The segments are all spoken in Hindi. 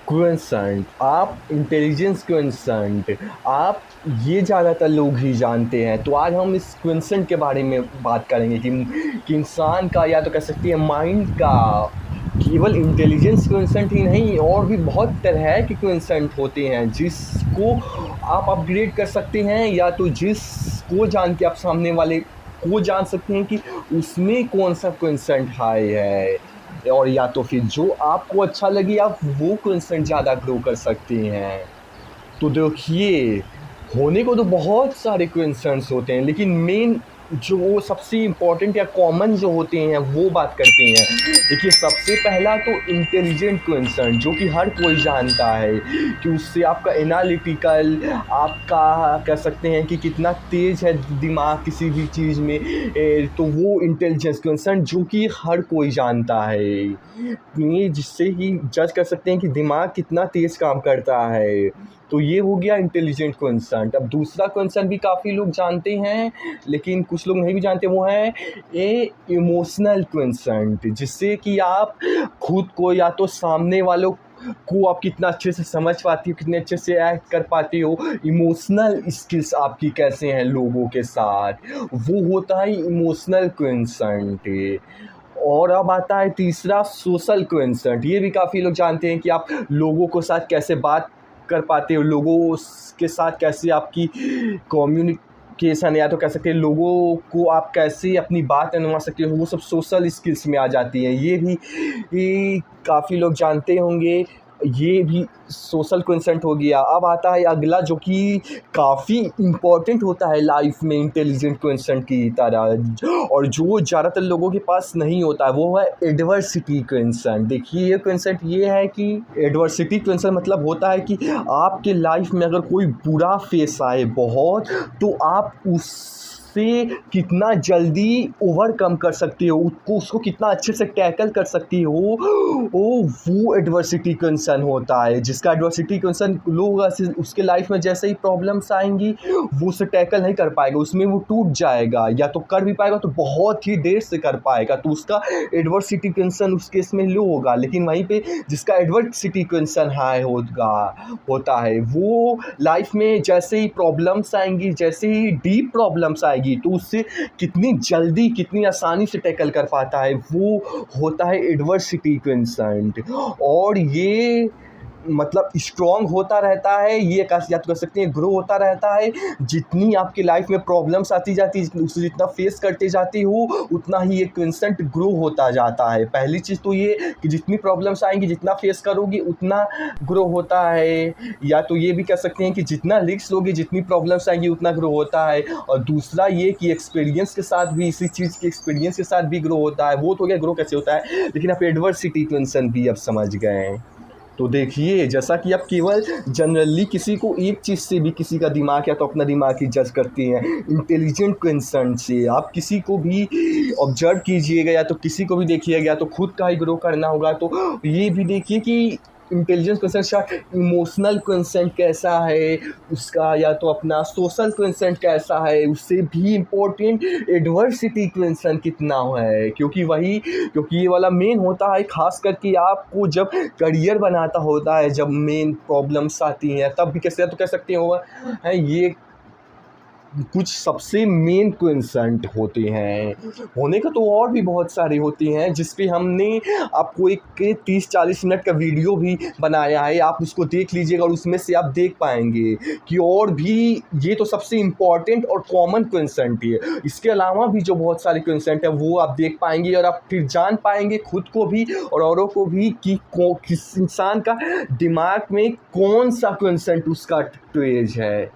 क्वेंसेंट, आप इंटेलिजेंस क्वेंसेंट, आप ये ज़्यादातर लोग ही जानते हैं। तो आज हम इस क्वेंसेंट के बारे में बात करेंगे कि इंसान का या तो कह सकते हैं माइंड का केवल इंटेलिजेंस क्वेंसेंट ही नहीं, और भी बहुत तरह के क्वेंसेंट होते हैं जिसको आप अपग्रेड कर सकते हैं, या तो जिसको जान के आप सामने वाले को जान सकते हैं कि उसमें कौन सा क्वेंसेंट हाई है, और या तो फिर जो आपको अच्छा लगे आप वो क्वेंसेंट ज़्यादा ग्रो कर सकते हैं। तो देखिए, होने को तो बहुत सारे क्वेंसेंट्स होते हैं, लेकिन मेन जो वो सबसे इम्पोर्टेंट या कॉमन जो होते हैं वो बात करते हैं। देखिए, सबसे पहला तो इंटेलिजेंट क्वेंसेंट, जो कि हर कोई जानता है कि उससे आपका एनालिटिकल, आपका कह सकते हैं कि कितना तेज़ है दिमाग किसी भी चीज़ में, तो वो इंटेलिजेंस क्वेंसेंट जो कि हर कोई जानता है, ये जिससे ही जज कर सकते हैं कि दिमाग कितना तेज़ काम करता है। तो ये हो गया इंटेलिजेंट क्वेंसेंट। अब दूसरा क्वेंसेंट भी काफ़ी लोग जानते हैं, लेकिन कुछ लोग नहीं भी जानते, वो है ए इमोशनल क्वेंसेंट, जिससे कि आप खुद को या तो सामने वालों को आप कितना अच्छे से समझ पाती हो, कितने अच्छे से एक्ट कर पाती हो, इमोशनल स्किल्स आपकी कैसे हैं लोगों के साथ, वो होता है इमोशनल क्वेंसेंट। और अब आता है तीसरा, सोशल क्वेंसेंट। ये भी काफ़ी लोग जानते हैं कि आप लोगों के साथ कैसे बात कर पाते हो, लोगों के साथ कैसे आपकी कम्युनिकेशन, या तो कह सकते हैं लोगों को आप कैसे अपनी बात मनवा सकते हो, वो सब सोशल स्किल्स में आ जाती है। ये काफ़ी लोग जानते होंगे, ये भी सोशल क्वेंसेंट हो गया। अब आता है अगला, जो कि काफ़ी इम्पोर्टेंट होता है लाइफ में इंटेलिजेंट क्वेंसेंट की तरह, और जो ज़्यादातर लोगों के पास नहीं होता है, वो है एडवर्सिटी क्वेंसेंट। देखिए, ये क्वेंसेंट ये है कि एडवर्सिटी क्वेंसेंट मतलब होता है कि आपके लाइफ में अगर कोई बुरा फेस आए बहुत, तो आप कितना जल्दी ओवरकम कर सकती हो, उसको कितना अच्छे से टैकल कर सकती हो, वो एडवर्सिटी कंसर्न होता है। जिसका एडवर्सिटी कंसर्न लोग उसके लाइफ में जैसे ही प्रॉब्लम्स आएंगी वो उसे टैकल नहीं कर पाएगा, उसमें वो टूट जाएगा, या तो कर भी पाएगा तो बहुत ही देर से कर पाएगा, तो उसका एडवर्सिटी कंसर्न उस केस में लो होगा। लेकिन वहीं पे जिसका एडवर्सिटी कंसर्न हाई होता है, वो लाइफ में जैसे ही प्रॉब्लम्स आएंगी, जैसे ही डीप प्रॉब्लम्स आएगी, तो उससे कितनी जल्दी, कितनी आसानी से टैकल कर पाता है, वो होता है एडवर्सिटी क्वेंसेंट। और ये मतलब स्ट्रॉन्ग होता रहता है, ये या तो कह सकते हैं ग्रो होता रहता है। जितनी आपकी लाइफ में प्रॉब्लम्स आती जाती है, उसे जितना फेस करते जाती हो, उतना ही ये कंस्टेंट ग्रो होता जाता है। पहली चीज़ तो ये कि जितनी प्रॉब्लम्स आएंगी, जितना फेस करोगे, उतना ग्रो होता है। या तो ये भी कह सकते हैं कि जितना रिस्क लोगे, जितनी प्रॉब्लम्स आएंगी, उतना ग्रो होता है। और दूसरा ये कि एक्सपीरियंस के साथ भी, इसी चीज़ के एक्सपीरियंस के साथ भी ग्रो होता है। वो तो क्या ग्रो कैसे होता है, लेकिन आप एडवर्सिटी कंसर्न भी अब समझ गए हैं। तो देखिए, जैसा कि आप केवल जनरली किसी को एक चीज़ से भी किसी का दिमाग या तो अपना दिमाग ही जज करते हैं, इंटेलिजेंट कंसर्न से आप किसी को भी ऑब्जर्व कीजिएगा, या तो किसी को भी देखिएगा, तो खुद का ही ग्रो करना होगा। तो ये भी देखिए कि इंटेलिजेंस क्वेंसेंट का इमोशनल क्वेंसेंट कैसा है उसका, या तो अपना सोशल क्वेंसेंट कैसा है, उससे भी इम्पोर्टेंट एडवर्सिटी क्वेंसेंट कितना है, क्योंकि ये वाला मेन होता है, खास करके आपको जब करियर बनाता होता है, जब मेन प्रॉब्लम्स आती हैं, तब भी कैसे तो कह सकते हैं ये कुछ सबसे मेन क्वेंसेंट होते हैं। होने का तो और भी बहुत सारे होते हैं, जिस पे हमने आपको एक 30-40 मिनट का वीडियो भी बनाया है, आप उसको देख लीजिएगा, और उसमें से आप देख पाएंगे कि और भी ये तो सबसे इम्पॉर्टेंट और कॉमन क्वेंसेंट है। इसके अलावा भी जो बहुत सारे क्वेंसेंट हैं वो आप देख पाएंगे, और आप फिर जान पाएंगे खुद को भी और औरों को भी कि किस इंसान का दिमाग में कौन सा क्वेंसेंट उसका तेज है।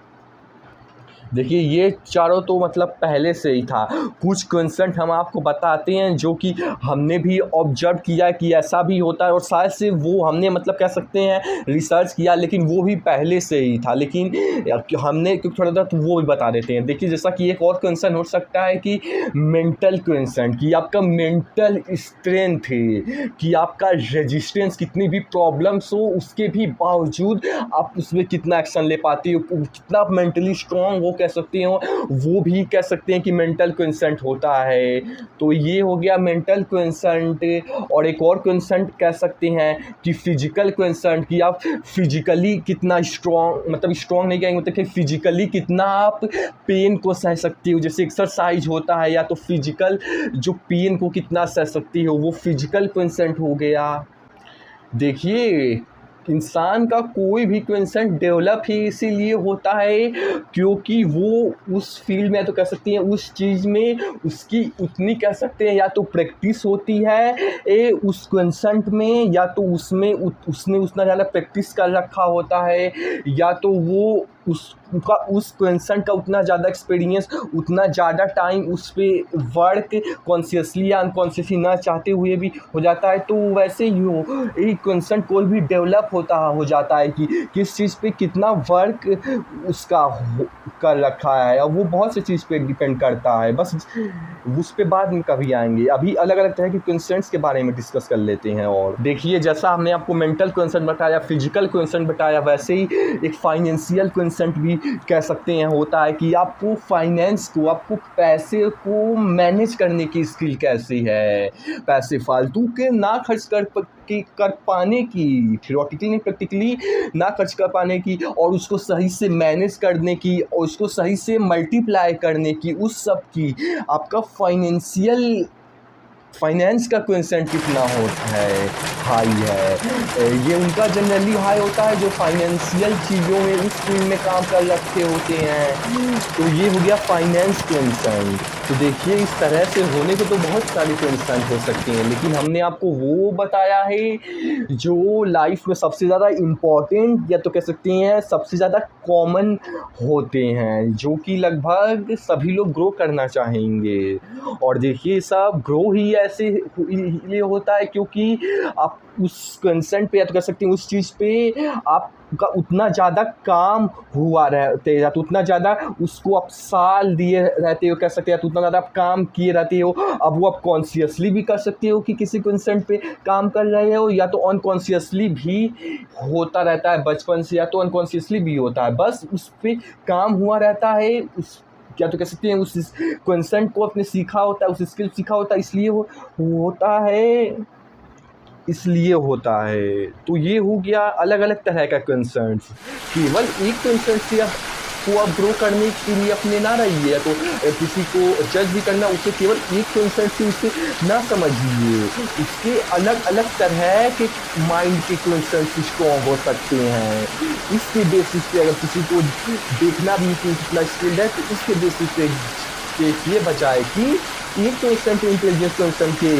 देखिए, ये चारों तो मतलब पहले से ही था। कुछ कंसेंट हम आपको बताते हैं जो कि हमने भी ऑब्जर्व किया कि ऐसा भी होता है, और शायद से वो हमने मतलब कह सकते हैं रिसर्च किया, लेकिन वो भी पहले से ही था, लेकिन हमने थोड़ा सा तो वो भी बता देते हैं। देखिए, जैसा कि एक और कंसेंट हो सकता है कि मेंटल कंसेंट, कि आपका मेंटल स्ट्रेंथ है, कि आपका रेजिस्टेंस, कितनी भी प्रॉब्लम्स हो उसके भी बावजूद आप उसमें कितना एक्शन ले पाते हो, कितना आप मेंटली स्ट्रॉन्ग हो कह सकते हो वो भी कह सकते हैं कि मेंटल क्वेंसेंट होता है। तो ये हो गया मेंटल क्वेंसेंट। और एक और क्वेंसेंट कह सकते हैं कि फिजिकल क्वेंसेंट, कि आप फिजिकली कितना स्ट्रॉन्ग, मतलब स्ट्रॉन्ग नहीं कहेंगे, मतलब कि फिजिकली कितना आप पेन को सह सकती हो। जैसे एक्सरसाइज होता है या तो फिजिकल जो पेन को कितना सह सकती हो, वो फिजिकल क्वेंसेंट हो गया। देखिए, इंसान का कोई भी क्वेंसेंट डेवलप ही इसीलिए होता है क्योंकि वो उस फील्ड में, तो कह सकते हैं उस चीज़ में उसकी उतनी, कह सकते हैं या तो प्रैक्टिस होती है उस क्वेंसेंट में, या तो उसमें उसने उतना ज़्यादा प्रैक्टिस कर रखा होता है, या तो वो उस क्वेंसेंट का उतना ज़्यादा एक्सपीरियंस, उतना ज़्यादा टाइम उस पर वर्क कॉन्शियसली या अनकॉन्शियसली ना चाहते हुए भी हो जाता है। तो वैसे ही हो एक क्वेंसेंट कोई भी डेवलप हो जाता है कि किस चीज़ पे कितना वर्क उसका कर रखा है, और वो बहुत सी चीज़ पे डिपेंड करता है। बस उस पे बाद में कभी आएंगे, अभी अलग अलग तरह के क्वेंसेंट्स के बारे में डिस्कस कर लेते हैं। और देखिए, जैसा हमने आपको मेंटल क्वेंसेंट बताया, फिजिकल क्वेंसेंट बताया, वैसे ही एक फाइनेंशियल क्वेंसेंट भी कह सकते हैं होता है कि आपको फाइनेंस को, आपको पैसे को मैनेज करने की स्किल कैसी है, पैसे फालतू के ना खर्च कर पाने की, थियोरेटिकली नहीं प्रैक्टिकली ना खर्च कर पाने की, और उसको सही से मैनेज करने की, और उसको सही से मल्टीप्लाई करने की, उस सब की आपका फाइनेंस का क्वेंसेंट कितना होता है, हाई है। ये उनका जनरली हाई होता है जो फाइनेंशियल चीज़ों में उस फील्ड में काम कर रखे होते हैं। तो ये हो गया फाइनेंस क्वेंसेंट। तो देखिए, इस तरह से होने को तो बहुत सारे क्वेंसेंट हो सकते हैं, लेकिन हमने आपको वो बताया है जो लाइफ में सबसे ज़्यादा इम्पॉर्टेंट, या तो कह सकते हैं सबसे ज़्यादा कॉमन होते हैं, जो कि लगभग सभी लोग ग्रो करना चाहेंगे। और देखिए, सब ग्रो ही ऐसे लिए होता है क्योंकि आप उस कंसेंट पे, या तो कह सकते हैं उस चीज़ पे आपका उतना ज़्यादा काम हुआ रहते, या तो उतना ज़्यादा उसको आप साल दिए रहते हो, कह सकते हैं, तो उतना ज़्यादा आप काम किए रहते हो। अब वो आप कॉन्शियसली भी कर सकते हो कि किसी कंसेंट पे काम कर रहे हो, या तो अनकॉन्शियसली भी होता रहता है बचपन से, या तो अनकॉन्शियसली भी होता है, बस उस पर काम हुआ रहता है। उस क्या तो कह सकते हैं उस कंसेंट को आपने सीखा होता है, उस स्किल सीखा होता है, इसलिए होता है। तो ये हो गया अलग अलग तरह का कंसेंट्स। केवल एक कंसेंट से को आप ग्रो करने के लिए अपने ना रहिए, तो किसी को जज भी करना, उसे केवल एक कंसेंट से उसे ना समझिए। इसके अलग अलग तरह के माइंड के कंसेंट्स स्ट्रॉन्ग हो सकते हैं। इसके बेसिस पे अगर किसी को देखना भी कि कितना स्किल्ड है, तो इसके बेसिस पे देखिए, बजाय कि एक कंसेंट इंटेलिजेंस कंसेंट के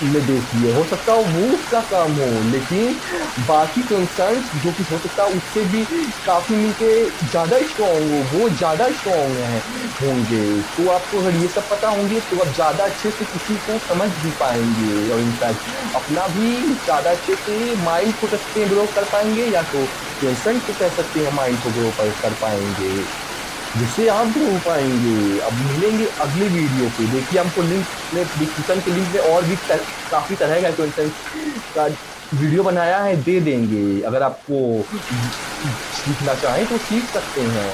में देखिए, हो सकता हो वो उसका काम हो, लेकिन बाकी कंसर्न्स जो कि हो सकता है उससे भी काफ़ी मिलके ज़्यादा स्ट्रॉन्ग हो, वो ज़्यादा स्ट्रॉन्ग होंगे। तो आपको अगर ये सब पता होंगे तो आप ज़्यादा अच्छे से किसी को समझ भी पाएंगे, और इनफैक्ट अपना भी ज़्यादा अच्छे से माइंड को सकते हैं ग्रो कर पाएंगे, या तो कंसर्न को कह सकते हैं माइंड को ग्रो कर पाएंगे, जिससे आप ग्रो हो पाएंगे। अब मिलेंगे अगली वीडियो पे। देखिए, हमको लिंक में, डिस्क्रिप्शन के लिंक में और भी काफ़ी तरह का कंटेंट का वीडियो बनाया है, दे देंगे। अगर आपको सीखना चाहें तो सीख सकते हैं।